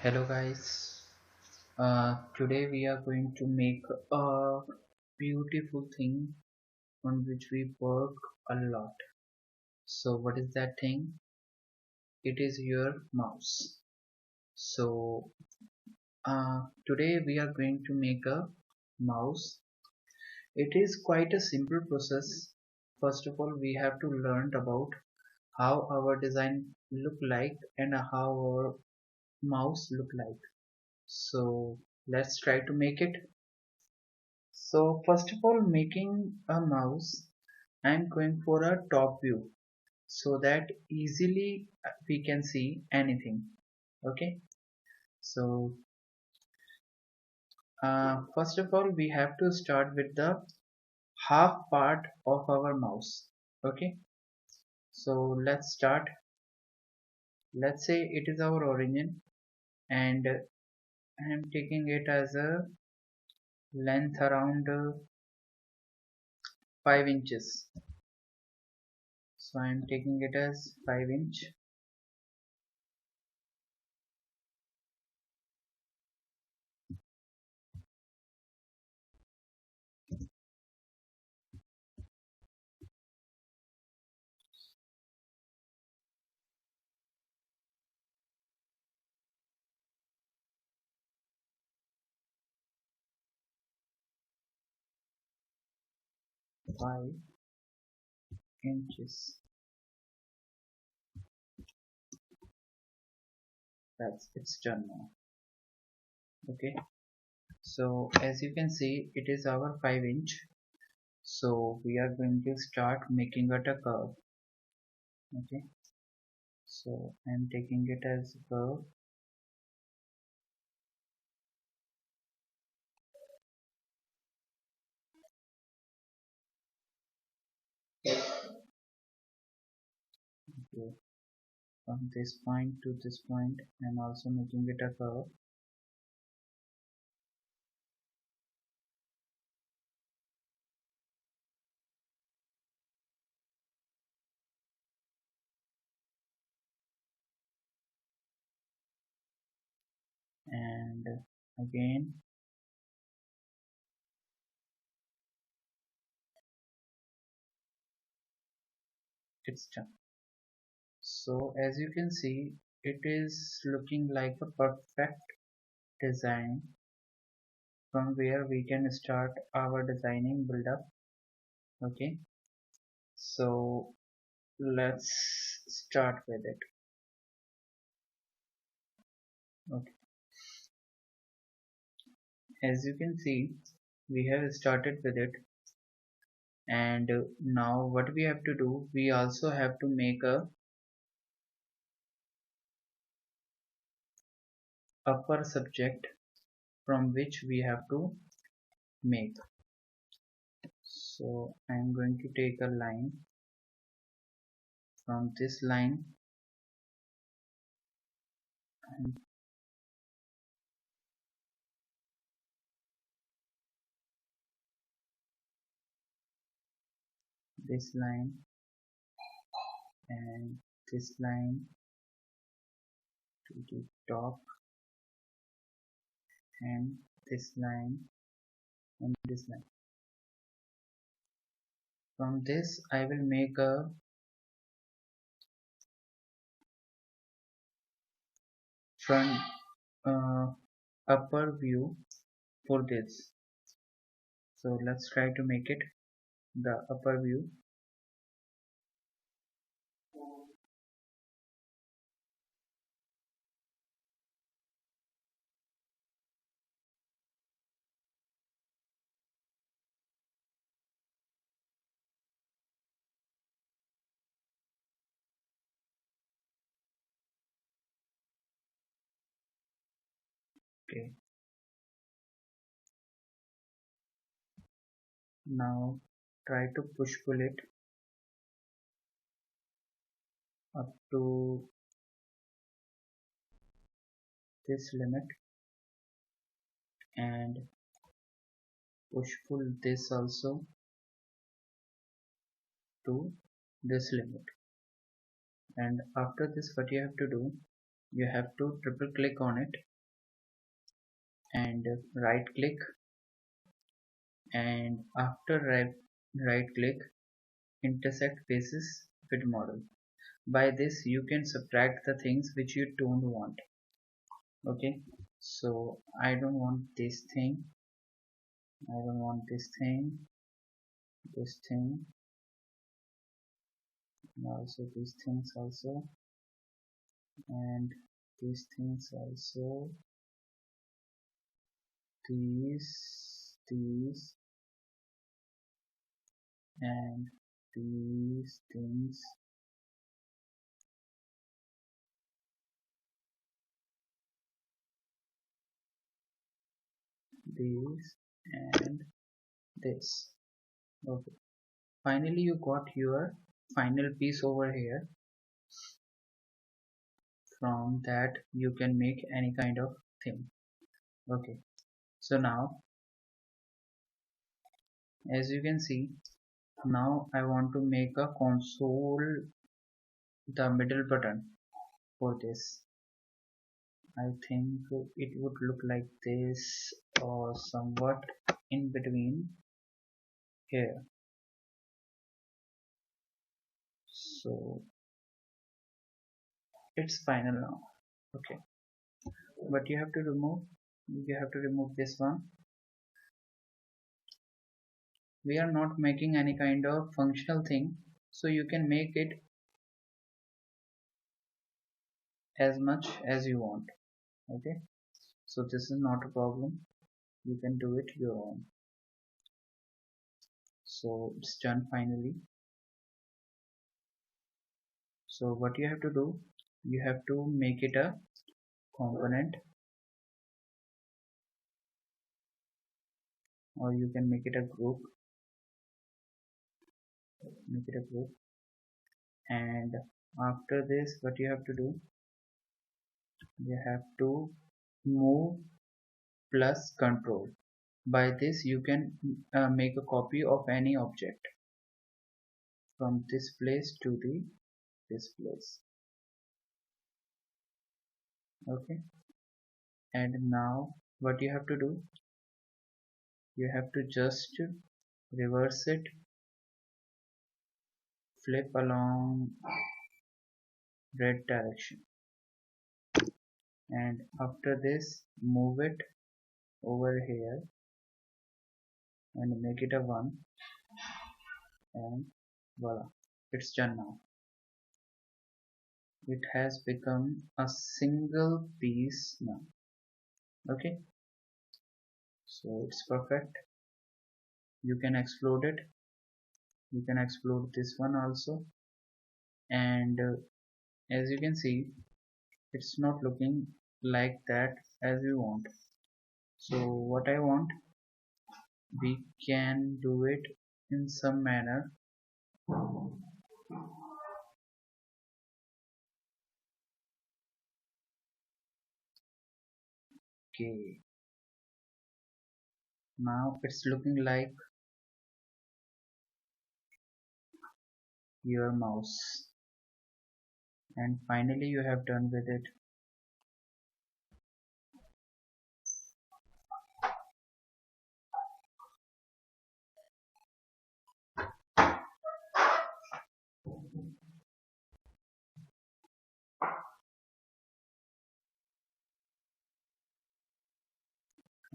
Hello guys, today we are going to make a beautiful thing on which we work a lot. So what is that thing? It is your mouse. So today we are going to make a mouse. It is quite a simple process. First of all, we have to learn about how our design look like and how our mouse look like. So let's try to make it. So first of all, making a mouse, I'm going for a top view so that easily we can see anything. Okay. So first of all, we have to start with the half part of our mouse. Okay. So let's start. Let's say it is our origin and I'm taking it as a length around 5 inches. So I'm taking it as 5 inch. Five inches. That's it's done now. Okay. So as you can see, it is our 5 inch. So we are going to start making it a curve. Okay. So I'm taking it as a curve. Okay. From this point to this point, I'm also making it a curve. And again, it's done. So as you can see, it is looking like a perfect design from where we can start our designing build up. Okay. So let's start with it. Okay. As you can see, we have started with it, and now what we have to do, we also have to make a upper subject from which we have to make. So I'm going to take a line. From this line and this line and this line to the top, and this line and this line. From this I will make a front uh, upper view for this. So let's try to make it the upper view. Okay, now try to push pull it up to this limit and push pull this also to this limit. And after this, what you have to do, you have to triple click on it and right click, and after right click, intersect faces with model. By this you can subtract the things which you don't want. Okay, so I don't want this thing, I don't want this thing, this thing, and also these things also, and these things also, these, and these things, these, and this. Okay, finally you got your final piece over here. From that you can make any kind of thing. Okay, so now as you can see, now I want to make a console, the middle button for this. I think it would look like this or somewhat in between here. So it's final now. Okay, but you have to remove this one. We are not making any kind of functional thing, so you can make it as much as you want. Okay, so this is not a problem, you can do it your own. So it's done finally. So what you have to do, you have to make it a component, or you can make it a group, make it a group. And after this what you have to do, you have to move plus control. By this you can make a copy of any object from this place to this place. Okay, and now what you have to do, you have to just reverse it, flip along red direction, and after this move it over here and make it a 1, and voila, it's done now. It has become a single piece now. Okay, so it's perfect. You can explode it, you can explode this one also, and as you can see, it's not looking like that as we want. So what I want, we can do it in some manner. Okay, now it's looking like your mouse, and finally you have done with it.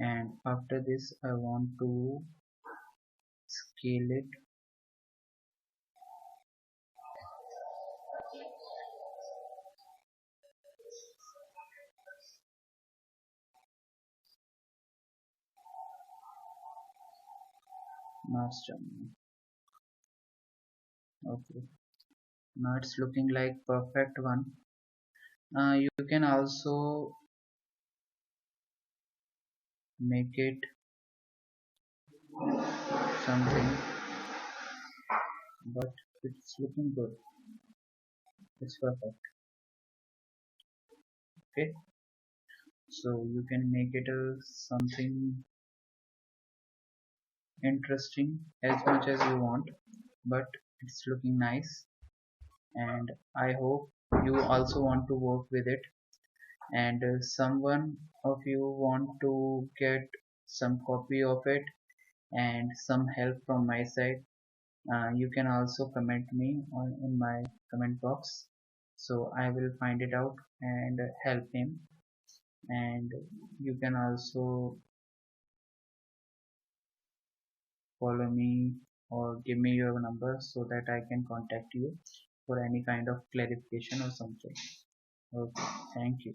And after this I want to scale it, now it's done. Okay, now it's looking like perfect one. You can also make it something, but it's looking good, it's perfect. Okay, so you can make it something interesting as much as you want, but it's looking nice, and I hope you also want to work with it. and someone of you want to get some copy of it and some help from my side, you can also comment me in my comment box, so I will find it out and help him. And you can also follow me or give me your number so that I can contact you for any kind of clarification or something. Okay, thank you.